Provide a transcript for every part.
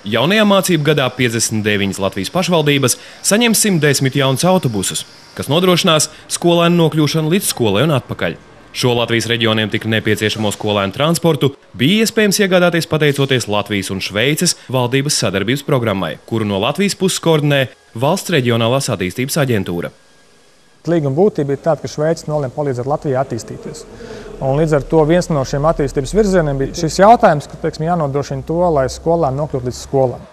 Jaunajā mācību gadā 59 Latvijas pašvaldības saņem 110 jaunus autobusus, kas nodrošinās skolēnu nokļūšanu līdz skolai un atpakaļ. Šo Latvijas reģioniem tik nepieciešamo skolēnu transportu bija iespējams iegādāties pateicoties Latvijas un Šveices valdības sadarbības programmai, kuru no Latvijas puses koordinē Valsts reģionālās attīstības aģentūra. Līguma būtība ir tāda, ka Šveice nolēma palīdzēt Latvijai attīstīties. Un līdz ar to viens no šiem attīstības virzieniem bija šis jautājums, ka jānodrošina to, lai skolēni nokļūtu līdz skolām.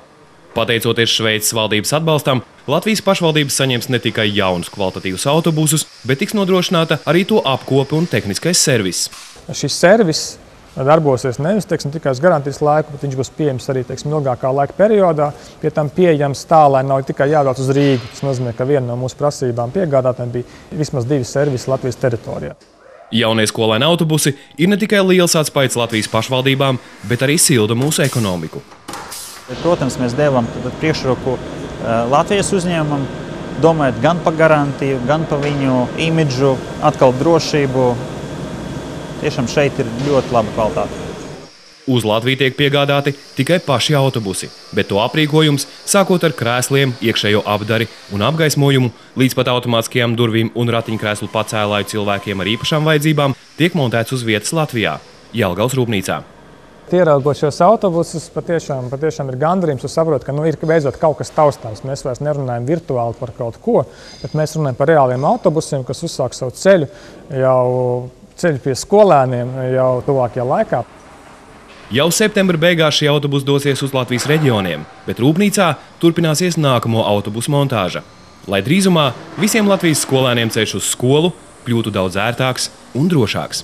Pateicoties Šveices valdības atbalstam, Latvijas pašvaldības saņems ne tikai jaunus kvalitatīvus autobusus, bet tiks nodrošināta arī to apkope un tehniskais servis. Šis servis darbosies nevis tikai uz garantijas laiku, bet viņš būs pieejams arī ilgākā laika periodā. Pie tam pieejams tā, lai nav tikai jābrauc uz Rīgu. Tas nozīmē, ka viena no mūsu prasībām piegādātājiem bija vismaz 2 servisi Latvijas teritorijā. Jaunie skolēnu autobusi ir ne tikai liels atspaids Latvijas pašvaldībām, bet arī silda mūsu ekonomiku. Protams, mēs devām priekšroku Latvijas uzņēmumam, domājot gan par garantiju, gan par viņu imidžu, atkal drošību. Tiešām šeit ir ļoti laba kvalitāte. Uz Latviju tiek piegādāti tikai paši autobusi, bet to aprīkojums, sākot ar krēsliem, iekšējo apdari un apgaismojumu, līdz pat automātiskajām durvīm un ratiņkrēslu pacēlāju cilvēkiem ar īpašām vajadzībām, tiek montēts uz vietas Latvijā, Jelgavas rūpnīcā. Ieraugot šos autobusus, patiešām ir gandarījums, un saprot, ka ir beidzot kaut kas taustāms. Mēs vairs nerunājam virtuāli par kaut ko, bet mēs runājam par reāliem autobusiem, kas uzsāk savu ceļu pie skolēniem jau tuvākajā laikā. Jau septembra beigās šie autobusi dosies uz Latvijas reģioniem, bet rūpnīcā turpināsies nākamo autobusu montāža, lai drīzumā visiem Latvijas skolēniem ceļš uz skolu kļūtu daudz ērtāks un drošāks.